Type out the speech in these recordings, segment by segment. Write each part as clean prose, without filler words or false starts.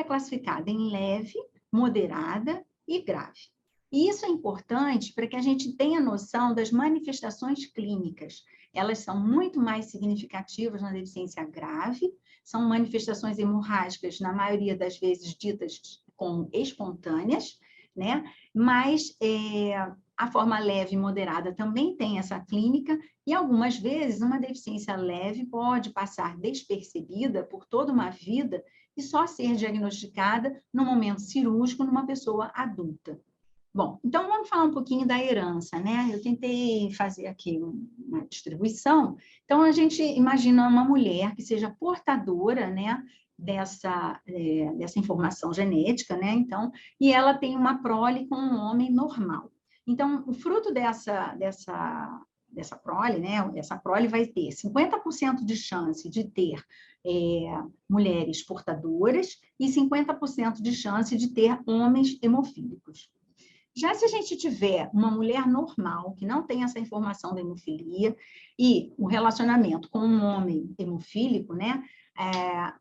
classificada em leve, moderada e grave. E isso é importante para que a gente tenha noção das manifestações clínicas. Elas são muito mais significativas na deficiência grave, são manifestações hemorrágicas, na maioria das vezes ditas como espontâneas, né? Mas a forma leve e moderada também tem essa clínica, e algumas vezes uma deficiência leve pode passar despercebida por toda uma vida e só ser diagnosticada no momento cirúrgico numa pessoa adulta. Bom, então vamos falar um pouquinho da herança, né? Eu tentei fazer aqui uma distribuição. Então, a gente imagina uma mulher que seja portadora, né, dessa informação genética, né? Então, e ela tem uma prole com um homem normal. Então, o fruto dessa prole, né? Essa prole vai ter 50% de chance de ter mulheres portadoras e 50% de chance de ter homens hemofílicos. Já se a gente tiver uma mulher normal, que não tem essa informação da hemofilia, e o relacionamento com um homem hemofílico, né,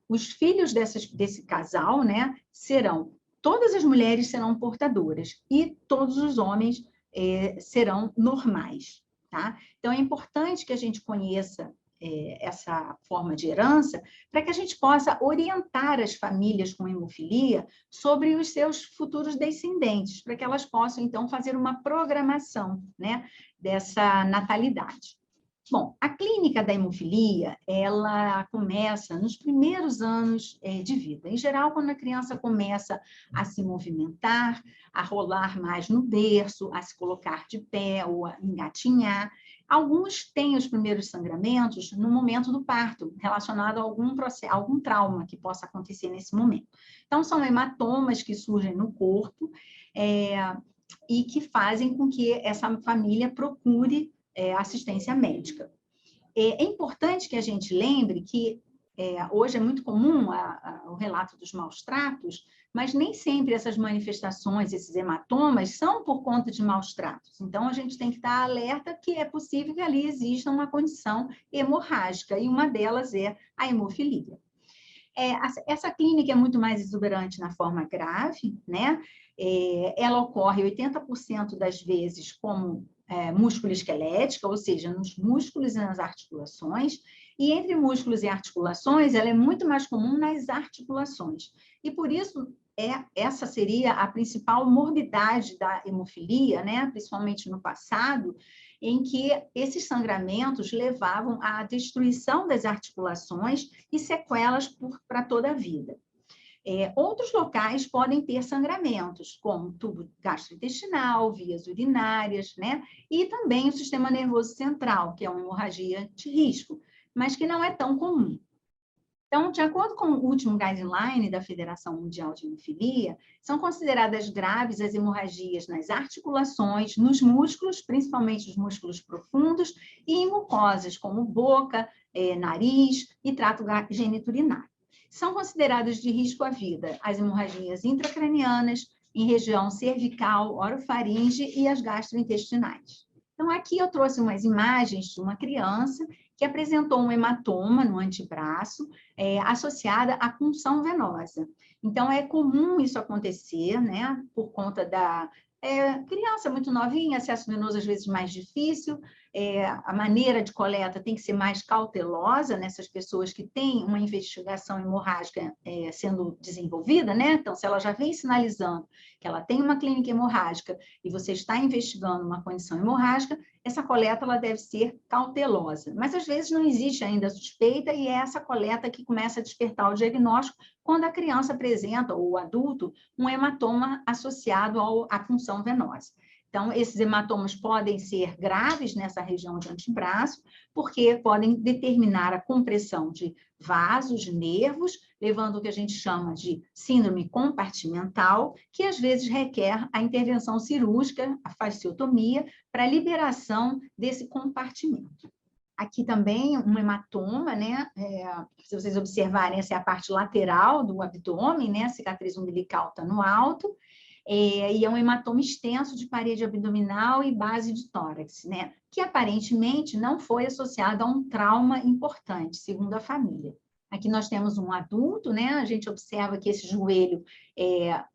os filhos desse casal, né, todas as mulheres serão portadoras, e todos os homens serão normais, tá? Então, é importante que a gente conheça essa forma de herança, para que a gente possa orientar as famílias com hemofilia sobre os seus futuros descendentes, para que elas possam, então, fazer uma programação, né, dessa natalidade. Bom, a clínica da hemofilia, ela começa nos primeiros anos de vida. Em geral, quando a criança começa a se movimentar, a rolar mais no berço, a se colocar de pé ou a engatinhar. Alguns têm os primeiros sangramentos no momento do parto, relacionado a algum trauma que possa acontecer nesse momento. Então, são hematomas que surgem no corpo e que fazem com que essa família procure assistência médica. É importante que a gente lembre que hoje é muito comum o relato dos maus tratos, mas nem sempre essas manifestações, esses hematomas, são por conta de maus tratos. Então, a gente tem que estar alerta que é possível que ali exista uma condição hemorrágica, e uma delas é a hemofilia. Essa clínica é muito mais exuberante na forma grave, né? Ela ocorre 80% das vezes como músculo esquelética, ou seja, nos músculos e nas articulações, e entre músculos e articulações, ela é muito mais comum nas articulações. E por isso, essa seria a principal morbidade da hemofilia, né? Principalmente no passado, em que esses sangramentos levavam à destruição das articulações e sequelas para toda a vida. Outros locais podem ter sangramentos, como tubo gastrointestinal, vias urinárias, né? E também o sistema nervoso central, que é uma hemorragia de risco, mas que não é tão comum. Então, de acordo com o último guideline da Federação Mundial de Hemofilia, são consideradas graves as hemorragias nas articulações, nos músculos, principalmente os músculos profundos, e em mucosas, como boca, nariz e trato geniturinário. São consideradas de risco à vida as hemorragias intracranianas, em região cervical, orofaringe e as gastrointestinais. Então, aqui eu trouxe umas imagens de uma criança que apresentou um hematoma no antebraço, associada à punção venosa. Então, é comum isso acontecer, né, por conta da criança muito novinha, acesso venoso às vezes mais difícil, a maneira de coleta tem que ser mais cautelosa nessas pessoas que têm uma investigação hemorrágica sendo desenvolvida, né? Então, se ela já vem sinalizando que ela tem uma clínica hemorrágica e você está investigando uma condição hemorrágica, essa coleta ela deve ser cautelosa. Mas, às vezes, não existe ainda suspeita e é essa coleta que começa a despertar o diagnóstico quando a criança apresenta, ou o adulto, um hematoma associado à punção venosa. Então, esses hematomas podem ser graves nessa região de antebraço, porque podem determinar a compressão de vasos, de nervos, levando o que a gente chama de síndrome compartimental, que às vezes requer a intervenção cirúrgica, a fasciotomia, para a liberação desse compartimento. Aqui também um hematoma, né? Se vocês observarem, essa é a parte lateral do abdômen, né? A cicatriz umbilical está no alto, e é um hematoma extenso de parede abdominal e base de tórax, né? Que aparentemente não foi associado a um trauma importante, segundo a família. Aqui nós temos um adulto, né? A gente observa que esse joelho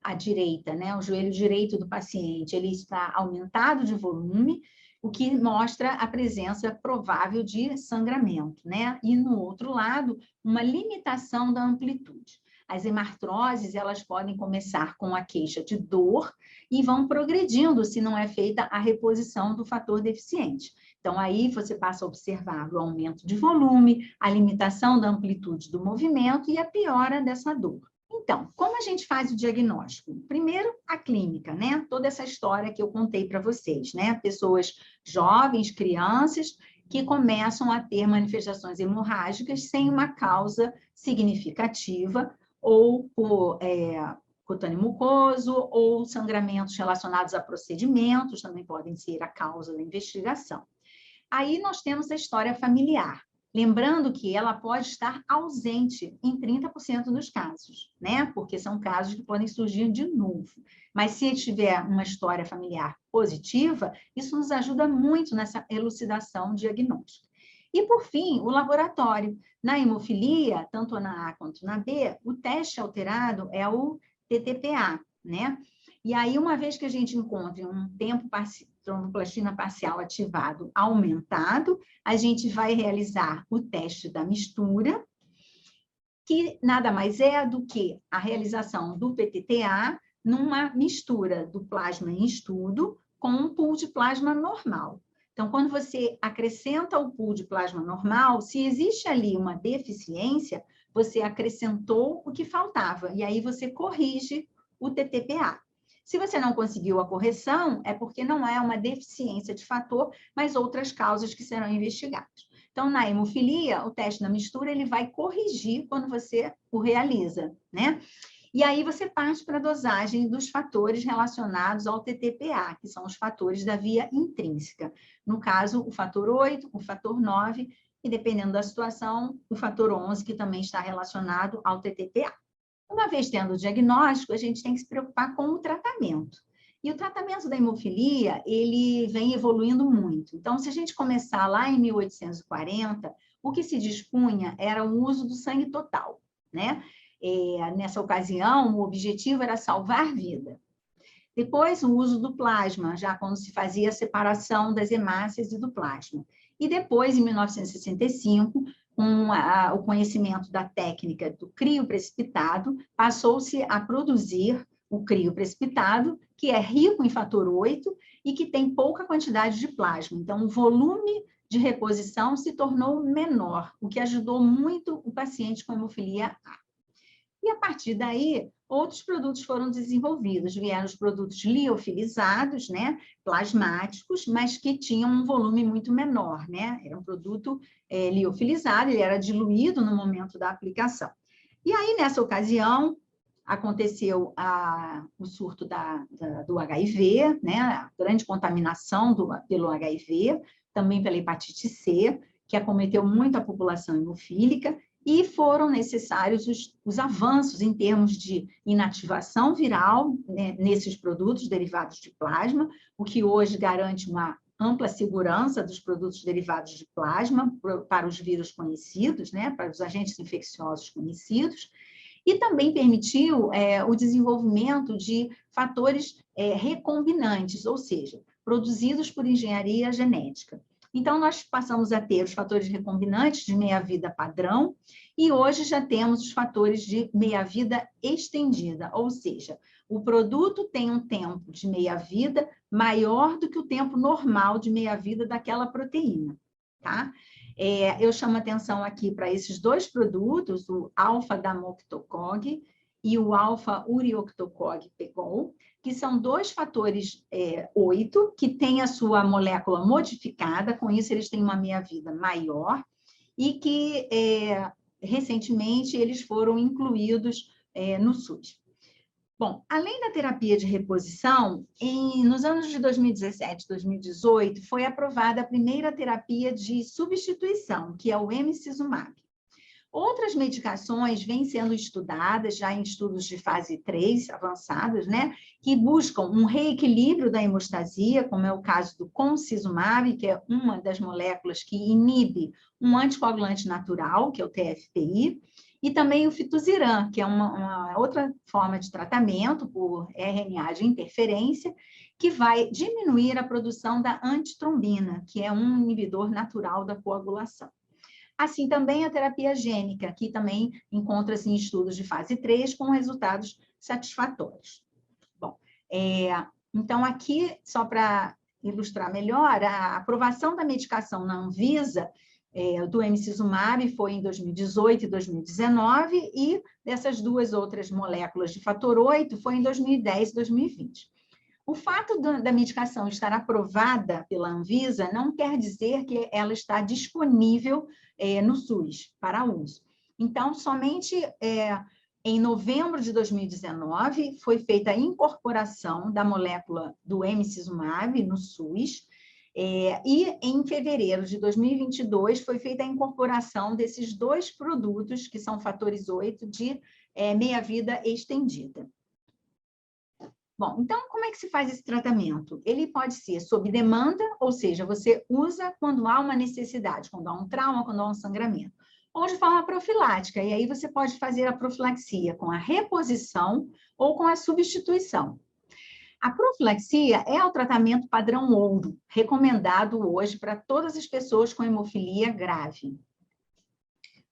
à direita, né? O joelho direito do paciente, ele está aumentado de volume, o que mostra a presença provável de sangramento, né? E no outro lado, uma limitação da amplitude. As hemartroses, elas podem começar com a queixa de dor e vão progredindo se não é feita a reposição do fator deficiente. Então, aí você passa a observar o aumento de volume, a limitação da amplitude do movimento e a piora dessa dor. Então, como a gente faz o diagnóstico? Primeiro, a clínica, né? Toda essa história que eu contei para vocês, né? Pessoas jovens, crianças, que começam a ter manifestações hemorrágicas sem uma causa significativa, ou por cutâneo mucoso, ou sangramentos relacionados a procedimentos, também podem ser a causa da investigação. Aí nós temos a história familiar, lembrando que ela pode estar ausente em 30% dos casos, né? Porque são casos que podem surgir de novo. Mas se tiver uma história familiar positiva, isso nos ajuda muito nessa elucidação diagnóstica. E, por fim, o laboratório. Na hemofilia, tanto na A quanto na B, o teste alterado é o TTPA, né? E aí, uma vez que a gente encontre um tempo tromboplastina parcial ativado aumentado, a gente vai realizar o teste da mistura, que nada mais é do que a realização do PTTA numa mistura do plasma em estudo com um pool de plasma normal. Então, quando você acrescenta o pool de plasma normal, se existe ali uma deficiência, você acrescentou o que faltava, e aí você corrige o TTPA. Se você não conseguiu a correção, é porque não é uma deficiência de fator, mas outras causas que serão investigadas. Então, na hemofilia, o teste na mistura, ele vai corrigir quando você o realiza, né? E aí você parte para a dosagem dos fatores relacionados ao TTPA, que são os fatores da via intrínseca. No caso, o fator 8, o fator 9, e dependendo da situação, o fator 11, que também está relacionado ao TTPA. Uma vez tendo o diagnóstico, a gente tem que se preocupar com o tratamento. E o tratamento da hemofilia, ele vem evoluindo muito. Então, se a gente começar lá em 1840, o que se dispunha era o uso do sangue total, né? Nessa ocasião, o objetivo era salvar vida. Depois, o uso do plasma, já quando se fazia a separação das hemácias e do plasma. E depois, em 1965, com o conhecimento da técnica do crioprecipitado, passou-se a produzir o crioprecipitado, que é rico em fator 8 e que tem pouca quantidade de plasma. Então, o volume de reposição se tornou menor, o que ajudou muito o paciente com hemofilia A. E, a partir daí, outros produtos foram desenvolvidos. Vieram os produtos liofilizados, né, plasmáticos, mas que tinham um volume muito menor, né? Era um produto liofilizado, ele era diluído no momento da aplicação. E aí, nessa ocasião, aconteceu o surto do HIV, né? A grande contaminação pelo HIV, também pela hepatite C, que acometeu muito a população hemofílica, e foram necessários os avanços em termos de inativação viral, né, nesses produtos derivados de plasma, o que hoje garante uma ampla segurança dos produtos derivados de plasma para os vírus conhecidos, né, para os agentes infecciosos conhecidos, e também permitiu o desenvolvimento de fatores recombinantes, ou seja, produzidos por engenharia genética. Então, nós passamos a ter os fatores recombinantes de meia-vida padrão e hoje já temos os fatores de meia-vida estendida, ou seja, o produto tem um tempo de meia-vida maior do que o tempo normal de meia-vida daquela proteína, tá? Eu chamo atenção aqui para esses dois produtos, o alfa-damoctocog e o alfa-urioctocog-pegol, que são dois fatores 8, que têm a sua molécula modificada, com isso eles têm uma meia-vida maior, e que recentemente eles foram incluídos no SUS. Bom, além da terapia de reposição, nos anos de 2017 e 2018, foi aprovada a primeira terapia de substituição, que é o emicizumab. Outras medicações vêm sendo estudadas já em estudos de fase 3 avançados, né, que buscam um reequilíbrio da hemostasia, como é o caso do concizumab, que é uma das moléculas que inibe um anticoagulante natural, que é o TFPI, e também o fituziran, que é uma outra forma de tratamento por RNA de interferência, que vai diminuir a produção da antitrombina, que é um inibidor natural da coagulação. Assim também a terapia gênica, que também encontra-se em estudos de fase 3 com resultados satisfatórios. Bom, então aqui, só para ilustrar melhor, a aprovação da medicação na Anvisa do emicizumab foi em 2018 e 2019, e dessas duas outras moléculas de fator 8 foi em 2010 e 2020. O fato da medicação estar aprovada pela Anvisa não quer dizer que ela está disponível no SUS para uso. Então, somente em novembro de 2019 foi feita a incorporação da molécula do emicizumab no SUS, e em fevereiro de 2022 foi feita a incorporação desses dois produtos, que são fatores 8, de meia-vida estendida. Bom, então, como é que se faz esse tratamento? Ele pode ser sob demanda, ou seja, você usa quando há uma necessidade, quando há um trauma, quando há um sangramento, ou de forma profilática, e aí você pode fazer a profilaxia com a reposição ou com a substituição. A profilaxia é o tratamento padrão ouro, recomendado hoje para todas as pessoas com hemofilia grave.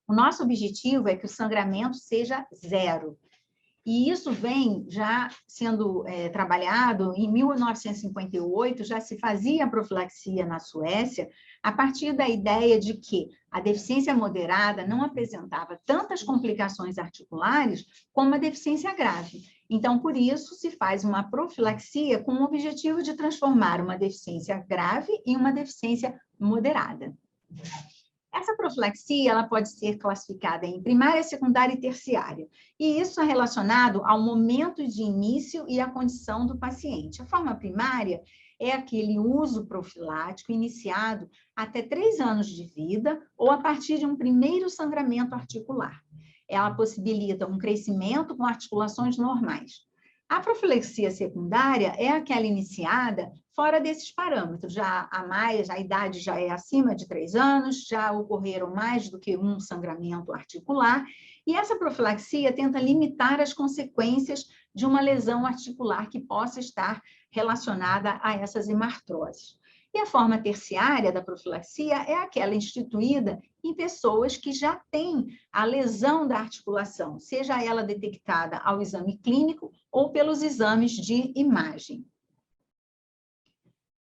O nosso objetivo é que o sangramento seja zero. E isso vem já sendo trabalhado em 1958, já se fazia a profilaxia na Suécia, a partir da ideia de que a deficiência moderada não apresentava tantas complicações articulares como a deficiência grave. Então, por isso, se faz uma profilaxia com o objetivo de transformar uma deficiência grave em uma deficiência moderada. Essa profilaxia ela pode ser classificada em primária, secundária e terciária, e isso é relacionado ao momento de início e à condição do paciente. A forma primária é aquele uso profilático iniciado até 3 anos de vida ou a partir de um primeiro sangramento articular. Ela possibilita um crescimento com articulações normais. A profilaxia secundária é aquela iniciada fora desses parâmetros, a idade já é acima de 3 anos, já ocorreram mais do que um sangramento articular, e essa profilaxia tenta limitar as consequências de uma lesão articular que possa estar relacionada a essas hemartroses. E a forma terciária da profilaxia é aquela instituída em pessoas que já têm a lesão da articulação, seja ela detectada ao exame clínico ou pelos exames de imagem.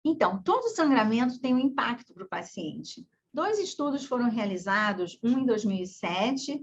Então, todo sangramento tem um impacto para o paciente. 2 estudos foram realizados, um em 2007,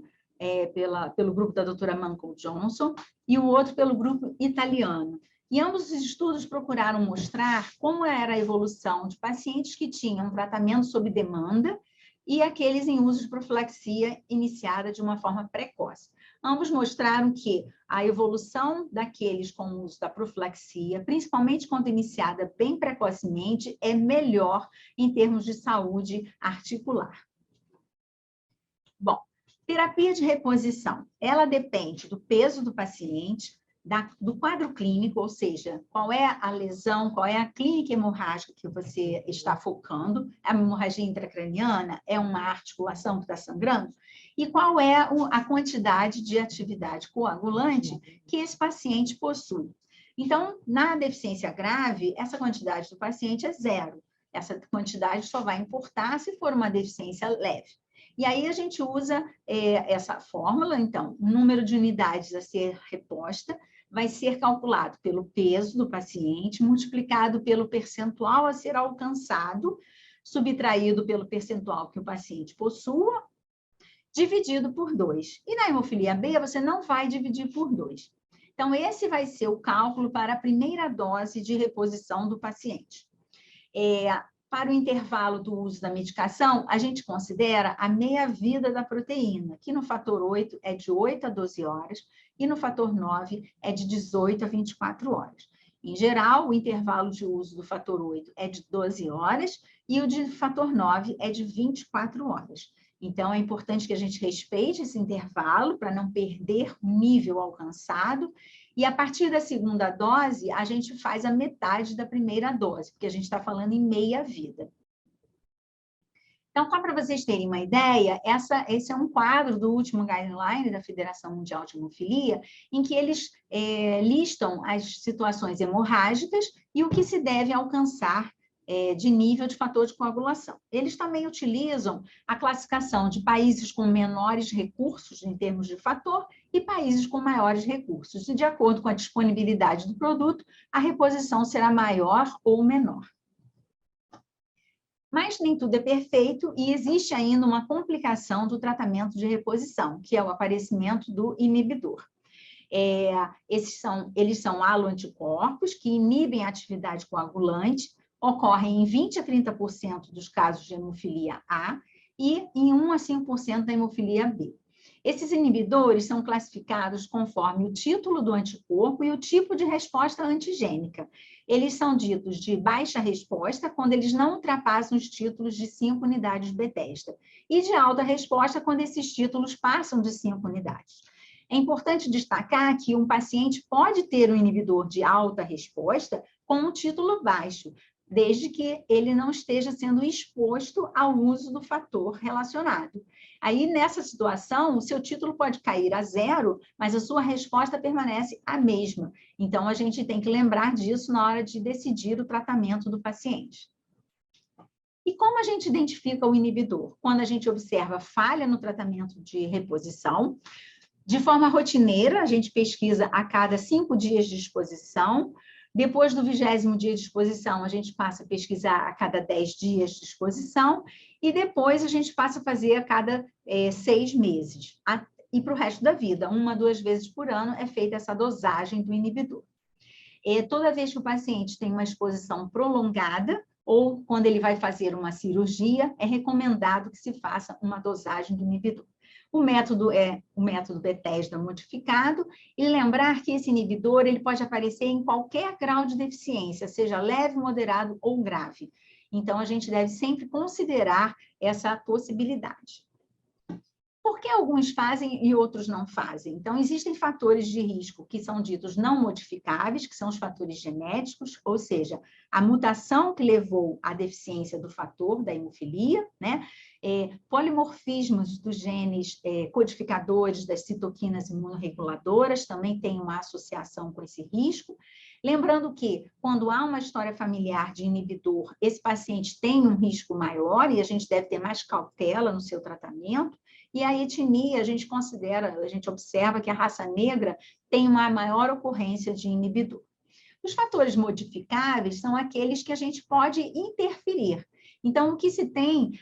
pelo grupo da doutora Mancol Johnson, e o outro pelo grupo italiano. E ambos os estudos procuraram mostrar como era a evolução de pacientes que tinham tratamento sob demanda e aqueles em uso de profilaxia iniciada de uma forma precoce. Ambos mostraram que a evolução daqueles com o uso da profilaxia, principalmente quando iniciada bem precocemente, é melhor em termos de saúde articular. Bom, terapia de reposição, ela depende do peso do paciente, do quadro clínico, ou seja, qual é a lesão, qual é a clínica hemorrágica que você está focando, a hemorragia intracraniana, é uma articulação que está sangrando, e qual é a quantidade de atividade coagulante que esse paciente possui. Então, na deficiência grave, essa quantidade do paciente é 0. Essa quantidade só vai importar se for uma deficiência leve. E aí a gente usa essa fórmula, então, o número de unidades a ser reposta vai ser calculado pelo peso do paciente, multiplicado pelo percentual a ser alcançado, subtraído pelo percentual que o paciente possua, dividido por 2. E na hemofilia B, você não vai dividir por 2. Então, esse vai ser o cálculo para a primeira dose de reposição do paciente. Para o intervalo do uso da medicação, a gente considera a meia-vida da proteína, que no fator 8 é de 8 a 12 horas e no fator 9 é de 18 a 24 horas. Em geral, o intervalo de uso do fator 8 é de 12 horas e o de fator 9 é de 24 horas. Então, é importante que a gente respeite esse intervalo para não perder o nível alcançado. E a partir da segunda dose, a gente faz a metade da primeira dose, porque a gente está falando em meia-vida. Então, só para vocês terem uma ideia, esse é um quadro do último guideline da Federação Mundial de Hemofilia, em que eles listam as situações hemorrágicas e o que se deve alcançar de nível de fator de coagulação. Eles também utilizam a classificação de países com menores recursos em termos de fator e países com maiores recursos. E, de acordo com a disponibilidade do produto, a reposição será maior ou menor. Mas nem tudo é perfeito e existe ainda uma complicação do tratamento de reposição, que é o aparecimento do inibidor. Eles são haloanticorpos que inibem a atividade coagulante, ocorrem em 20 a 30% dos casos de hemofilia A e em 1 a 5% da hemofilia B. Esses inibidores são classificados conforme o título do anticorpo e o tipo de resposta antigênica. Eles são ditos de baixa resposta quando eles não ultrapassam os títulos de 5 unidades Bethesda e de alta resposta quando esses títulos passam de 5 unidades. É importante destacar que um paciente pode ter um inibidor de alta resposta com um título baixo, desde que ele não esteja sendo exposto ao uso do fator relacionado. Aí, nessa situação, o seu título pode cair a 0, mas a sua resposta permanece a mesma. Então, a gente tem que lembrar disso na hora de decidir o tratamento do paciente. E como a gente identifica o inibidor? Quando a gente observa falha no tratamento de reposição, de forma rotineira, a gente pesquisa a cada 5 dias de exposição. Depois do 20º dia de exposição, a gente passa a pesquisar a cada 10 dias de exposição. E depois a gente passa a fazer a cada 6 meses. E para o resto da vida, 1 a 2 vezes por ano, é feita essa dosagem do inibidor. Toda vez que o paciente tem uma exposição prolongada, ou quando ele vai fazer uma cirurgia, é recomendado que se faça uma dosagem do inibidor. O método é o método Bethesda modificado, e lembrar que esse inibidor ele pode aparecer em qualquer grau de deficiência, seja leve, moderado ou grave. Então, a gente deve sempre considerar essa possibilidade. Por que alguns fazem e outros não fazem? Então, existem fatores de risco que são ditos não modificáveis, que são os fatores genéticos, ou seja, a mutação que levou à deficiência do fator da hemofilia, né? Polimorfismos dos genes codificadores das citoquinas imunorreguladoras também tem uma associação com esse risco. Lembrando que, quando há uma história familiar de inibidor, esse paciente tem um risco maior e a gente deve ter mais cautela no seu tratamento. E a etnia, a gente observa que a raça negra tem uma maior ocorrência de inibidor. Os fatores modificáveis são aqueles que a gente pode interferir. Então, o que se tem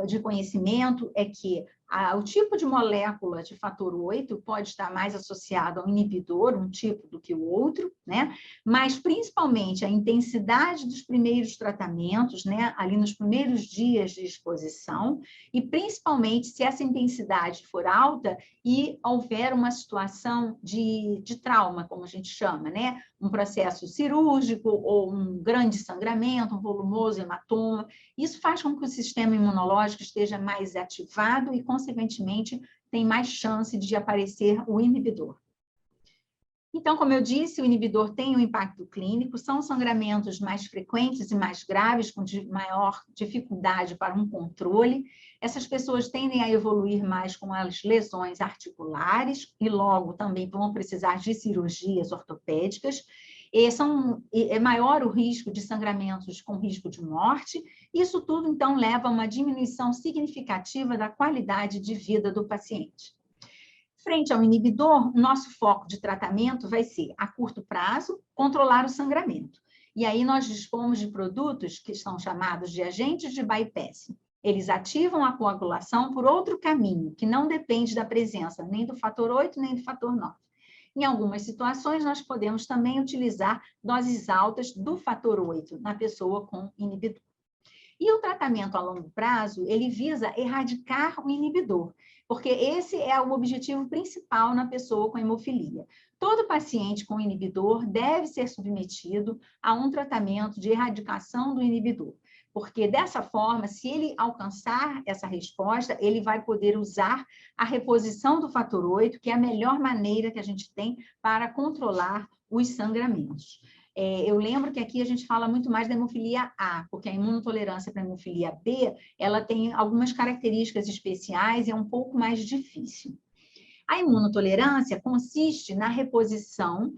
de conhecimento é que o tipo de molécula de fator 8 pode estar mais associado ao inibidor, um tipo do que o outro, né? Mas, principalmente, a intensidade dos primeiros tratamentos, né? Ali nos primeiros dias de exposição, e principalmente se essa intensidade for alta e houver uma situação de trauma, como a gente chama, né? Um processo cirúrgico ou um grande sangramento, um volumoso hematoma. Isso faz com que o sistema imunológico esteja mais ativado e, consequentemente, tem mais chance de aparecer o inibidor. Então, como eu disse, o inibidor tem um impacto clínico, são sangramentos mais frequentes e mais graves, com maior dificuldade para um controle. Essas pessoas tendem a evoluir mais com as lesões articulares e logo também vão precisar de cirurgias ortopédicas. É maior o risco de sangramentos com risco de morte. Isso tudo, então, leva a uma diminuição significativa da qualidade de vida do paciente. Frente ao inibidor, nosso foco de tratamento vai ser, a curto prazo, controlar o sangramento. E aí nós dispomos de produtos que são chamados de agentes de bypass. Eles ativam a coagulação por outro caminho, que não depende da presença nem do fator 8, nem do fator 9. Em algumas situações, nós podemos também utilizar doses altas do fator 8 na pessoa com inibidor. E o tratamento a longo prazo, ele visa erradicar o inibidor, porque esse é o objetivo principal na pessoa com hemofilia. Todo paciente com inibidor deve ser submetido a um tratamento de erradicação do inibidor, porque dessa forma, se ele alcançar essa resposta, ele vai poder usar a reposição do fator 8, que é a melhor maneira que a gente tem para controlar os sangramentos. Eu lembro que aqui a gente fala muito mais da hemofilia A, porque a imunotolerância para a hemofilia B, ela tem algumas características especiais e é um pouco mais difícil. A imunotolerância consiste na reposição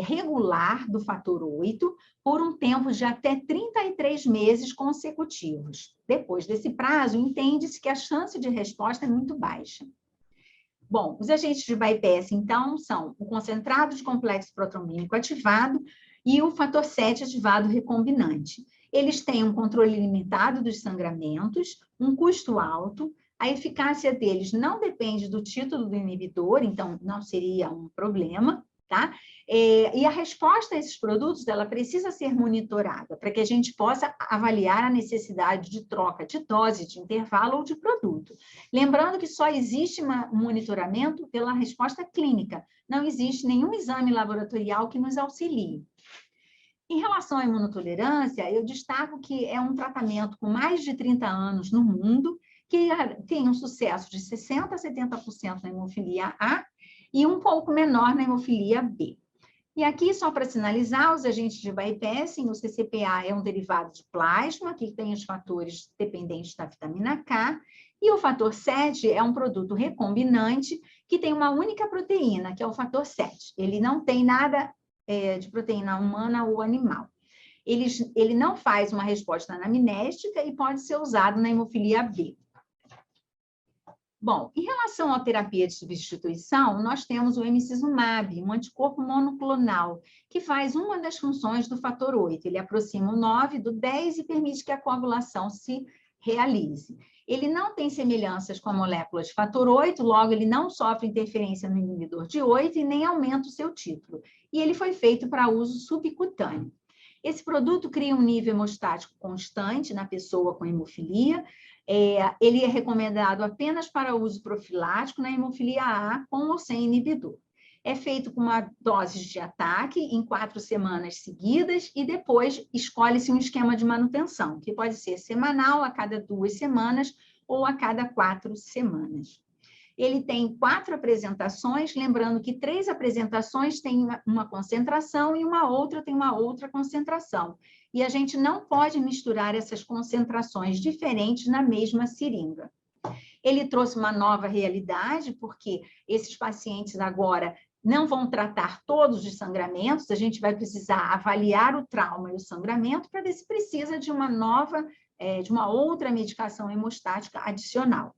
regular do fator 8 por um tempo de até 33 meses consecutivos. Depois desse prazo, entende-se que a chance de resposta é muito baixa. Bom, os agentes de bypass, então, são o concentrado de complexo protrombínico ativado e o fator 7 ativado recombinante. Eles têm um controle limitado dos sangramentos, um custo alto, a eficácia deles não depende do título do inibidor, então não seria um problema, tá? E a resposta a esses produtos, ela precisa ser monitorada para que a gente possa avaliar a necessidade de troca de dose, de intervalo ou de produto. Lembrando que só existe um monitoramento pela resposta clínica, não existe nenhum exame laboratorial que nos auxilie. Em relação à imunotolerância, eu destaco que é um tratamento com mais de 30 anos no mundo, que tem um sucesso de 60% a 70% na hemofilia A e um pouco menor na hemofilia B. E aqui, só para sinalizar, os agentes de bypassing, o CCPA é um derivado de plasma, que tem os fatores dependentes da vitamina K, e o fator 7 é um produto recombinante que tem uma única proteína, que é o fator 7. Ele não tem nada de proteína humana ou animal. Ele não faz uma resposta anamnéstica e pode ser usado na hemofilia B. Bom, em relação à terapia de substituição, nós temos o emicizumab, um anticorpo monoclonal, que faz uma das funções do fator 8. Ele aproxima o 9 do 10 e permite que a coagulação se realize. Ele não tem semelhanças com a molécula de fator 8, logo ele não sofre interferência no inibidor de 8 e nem aumenta o seu título. E ele foi feito para uso subcutâneo. Esse produto cria um nível hemostático constante na pessoa com hemofilia. Ele é recomendado apenas para uso profilático na hemofilia A, com ou sem inibidor. É feito com uma dose de ataque em 4 semanas seguidas e depois escolhe-se um esquema de manutenção, que pode ser semanal, a cada 2 semanas ou a cada 4 semanas. Ele tem 4 apresentações, lembrando que 3 apresentações têm uma concentração e uma outra tem uma outra concentração. E a gente não pode misturar essas concentrações diferentes na mesma seringa. Ele trouxe uma nova realidade, porque esses pacientes agora não vão tratar todos os sangramentos, a gente vai precisar avaliar o trauma e o sangramento para ver se precisa de uma nova, de uma outra medicação hemostática adicional.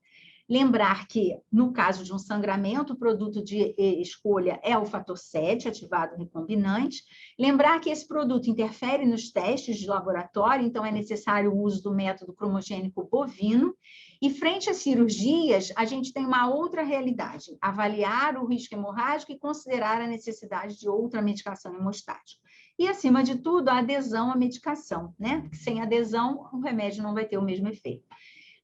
Lembrar que, no caso de um sangramento, o produto de escolha é o fator 7, ativado recombinante. Lembrar que esse produto interfere nos testes de laboratório, então é necessário o uso do método cromogênico bovino. E, frente às cirurgias, a gente tem uma outra realidade, avaliar o risco hemorrágico e considerar a necessidade de outra medicação hemostática. E, acima de tudo, a adesão à medicação, né? Sem adesão, o remédio não vai ter o mesmo efeito.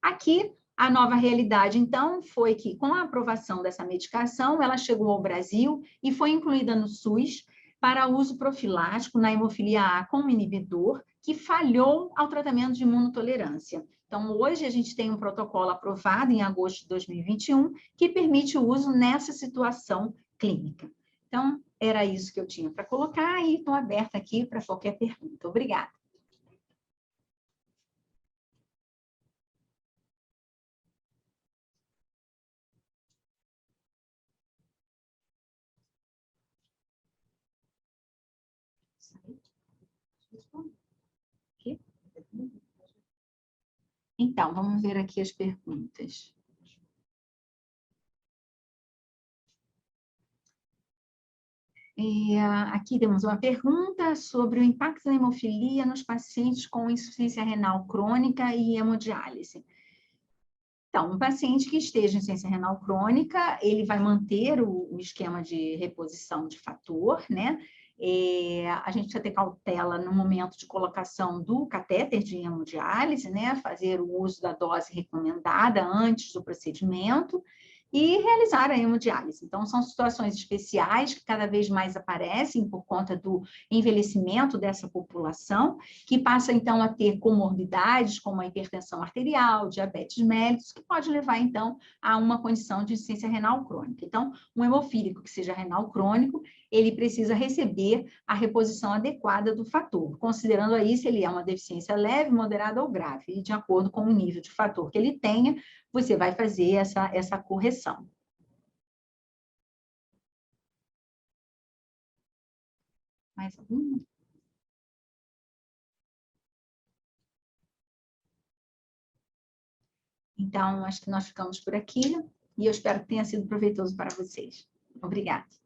Aqui, a nova realidade, então, foi que, com a aprovação dessa medicação, ela chegou ao Brasil e foi incluída no SUS para uso profilático na hemofilia A com inibidor, que falhou ao tratamento de imunotolerância. Então, hoje a gente tem um protocolo aprovado em agosto de 2021 que permite o uso nessa situação clínica. Então, era isso que eu tinha para colocar e estou aberta aqui para qualquer pergunta. Obrigada. Então, vamos ver aqui as perguntas. Aqui temos uma pergunta sobre o impacto da hemofilia nos pacientes com insuficiência renal crônica e hemodiálise. Então, um paciente que esteja em insuficiência renal crônica, ele vai manter o esquema de reposição de fator, né? A gente precisa ter cautela no momento de colocação do catéter de hemodiálise, né? Fazer o uso da dose recomendada antes do procedimento. e realizar a hemodiálise. Então, são situações especiais que cada vez mais aparecem por conta do envelhecimento dessa população, que passa, então, a ter comorbidades, como a hipertensão arterial, diabetes mellitus, que pode levar, então, a uma condição de insuficiência renal crônica. Então, um hemofílico que seja renal crônico, ele precisa receber a reposição adequada do fator, considerando aí se ele é uma deficiência leve, moderada ou grave, e de acordo com o nível de fator que ele tenha, você vai fazer essa correção. Mais alguma? Então, acho que nós ficamos por aqui, e eu espero que tenha sido proveitoso para vocês. Obrigada.